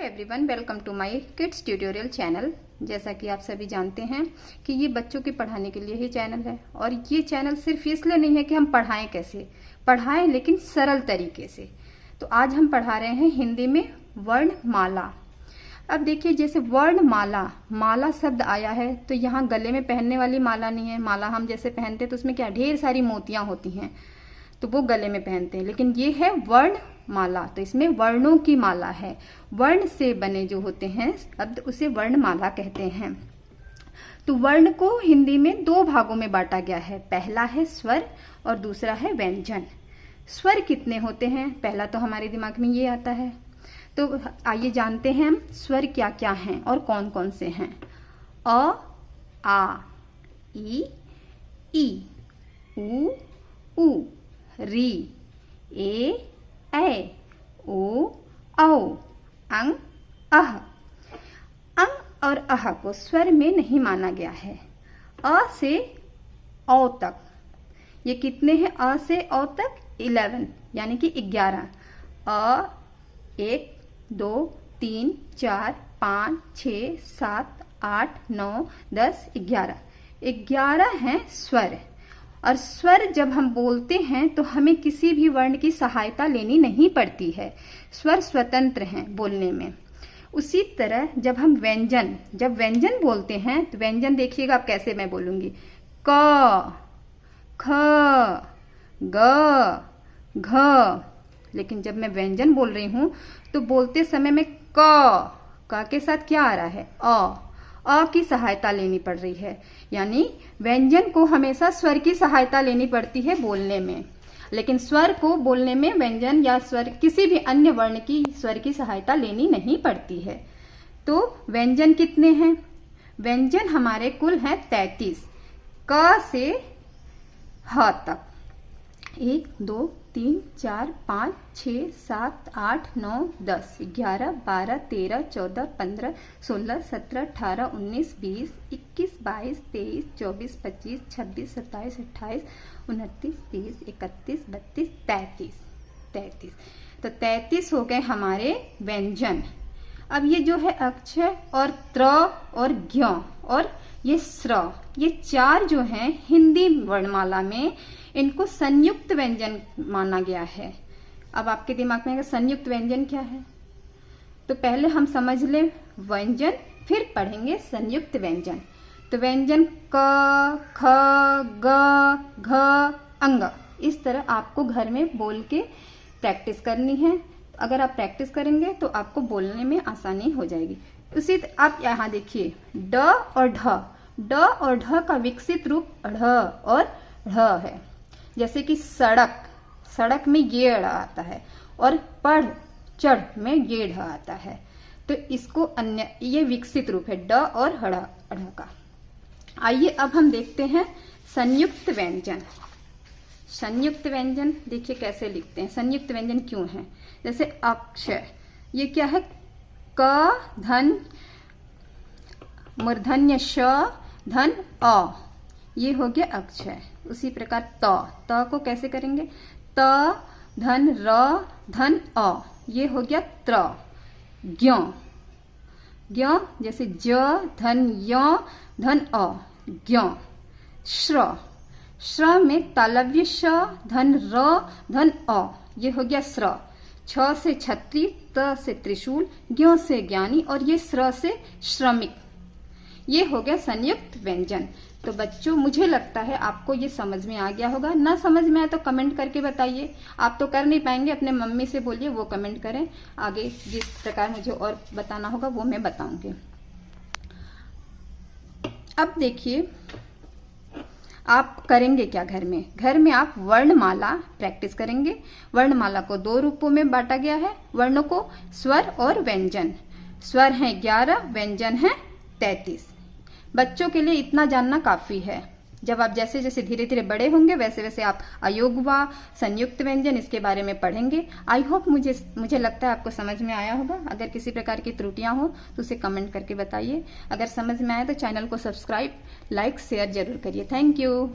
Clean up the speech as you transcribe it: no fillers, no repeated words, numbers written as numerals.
Everyone, welcome to my kids tutorial channel. जैसा कि आप सभी जानते हैं कि ये बच्चों के पढ़ाने के लिए ही चैनल है, और ये चैनल सिर्फ इसलिए नहीं है कि हम पढ़ाएं, कैसे पढ़ाएं लेकिन सरल तरीके से। तो आज हम पढ़ा रहे हैं हिंदी में वर्णमाला। अब देखिए, जैसे वर्णमाला, माला शब्द आया है तो यहाँ गले में पहनने वाली माला नहीं है। माला हम जैसे पहनते तो उसमें क्या ढेर सारी मोतियां होती हैं, तो वो गले में पहनते हैं, लेकिन ये है वर्णमाला, तो इसमें वर्णों की माला है। वर्ण से बने जो होते हैं शब्द उसे वर्णमाला कहते हैं। तो वर्ण को हिंदी में दो भागों में बांटा गया है, पहला है स्वर और दूसरा है व्यंजन। स्वर कितने होते हैं, पहला तो हमारे दिमाग में ये आता है। तो आइए जानते हैं हम स्वर क्या क्या हैं और कौन कौन से हैं। अ, आ, ई, उ, री, ए, ओ, औ, अंग, अह। अंग और अह को स्वर में नहीं माना गया है। अ से औ तक, ये कितने हैं? अ से औ तक 11 यानी कि 11। अ 1 2 3 4 5 6 7 8 9 10 11 हैं स्वर। और स्वर जब हम बोलते हैं तो हमें किसी भी वर्ण की सहायता लेनी नहीं पड़ती है, स्वर स्वतंत्र हैं बोलने में। उसी तरह जब हम जब व्यंजन बोलते हैं तो व्यंजन देखिएगा आप कैसे मैं बोलूंगी। क, ख, ग, घ। लेकिन जब मैं व्यंजन बोल रही हूं तो बोलते समय में क के साथ क्या आ रहा है? अ की सहायता लेनी पड़ रही है। यानी व्यंजन को हमेशा स्वर की सहायता लेनी पड़ती है बोलने में, लेकिन स्वर को बोलने में व्यंजन या स्वर किसी भी अन्य वर्ण की स्वर की सहायता लेनी नहीं पड़ती है। तो व्यंजन कितने हैं? व्यंजन हमारे कुल हैं 33, क से ह तक। 1 2 3 4 5 6 7 8 9 10 11 12 13 14 15 16 17 18 19 20 21 22 23 24 25 26 27 28 29 30 31 32 33। तो 33 हो गए हमारे व्यंजन। अब ये जो है अक्षय और त्र और ज्ञ और ये स्र, ये चार जो हैं हिंदी वर्णमाला में, इनको संयुक्त व्यंजन माना गया है। अब आपके दिमाग में संयुक्त व्यंजन क्या है, तो पहले हम समझ ले व्यंजन, फिर पढ़ेंगे संयुक्त व्यंजन। तो व्यंजन क, ख, ग, घ, अंग, इस तरह आपको घर में बोल के प्रैक्टिस करनी है। अगर आप प्रैक्टिस करेंगे तो आपको बोलने में आसानी हो जाएगी। उसी आप यहाँ देखिए ड और ढ का विकसित रूप ढ़ और ढ है। जैसे कि सड़क में ये अड़ा आता है, और चढ़ में ये ढ आता है। तो इसको अन्य, ये विकसित रूप है ड और ढ़ का। आइए अब हम देखते हैं संयुक्त व्यंजन। संयुक्त व्यंजन देखिए कैसे लिखते हैं, संयुक्त व्यंजन क्यों है। जैसे अक्षय, ये क्या है? क धन मूर्धन्य श धन अ, ये हो गया अक्षय। उसी प्रकार त को कैसे करेंगे? त धन र धन अ, ये हो गया त्र। ज्ञ, जैसे ज धन य धन अ, ज्ञ। श्र में तालव्य श धन र धन अ, ये हो गया स्र। छ से छत्री, त से त्रिशूल, ज्ञ से ज्ञानी, और ये स्र से श्रमिक, ये हो गया संयुक्त व्यंजन। तो बच्चों, मुझे लगता है आपको ये समझ में आ गया होगा। ना समझ में आए तो कमेंट करके बताइए। आप तो कर नहीं पाएंगे, अपने मम्मी से बोलिए वो कमेंट करें। आगे जिस प्रकार मुझे और बताना होगा वो मैं बताऊंगी। अब देखिए आप करेंगे क्या घर में आप वर्णमाला प्रैक्टिस करेंगे। वर्णमाला को दो रूपों में बांटा गया है, वर्णों को स्वर और व्यंजन। स्वर हैं 11, व्यंजन हैं 33। बच्चों के लिए इतना जानना काफी है। जब आप जैसे जैसे धीरे धीरे बड़े होंगे वैसे वैसे आप अयोगवा, संयुक्त व्यंजन, इसके बारे में पढ़ेंगे। आई होप मुझे लगता है आपको समझ में आया होगा। अगर किसी प्रकार की त्रुटियां हो तो उसे कमेंट करके बताइए। अगर समझ में आए तो चैनल को सब्सक्राइब, लाइक, शेयर जरूर करिए। Thank you.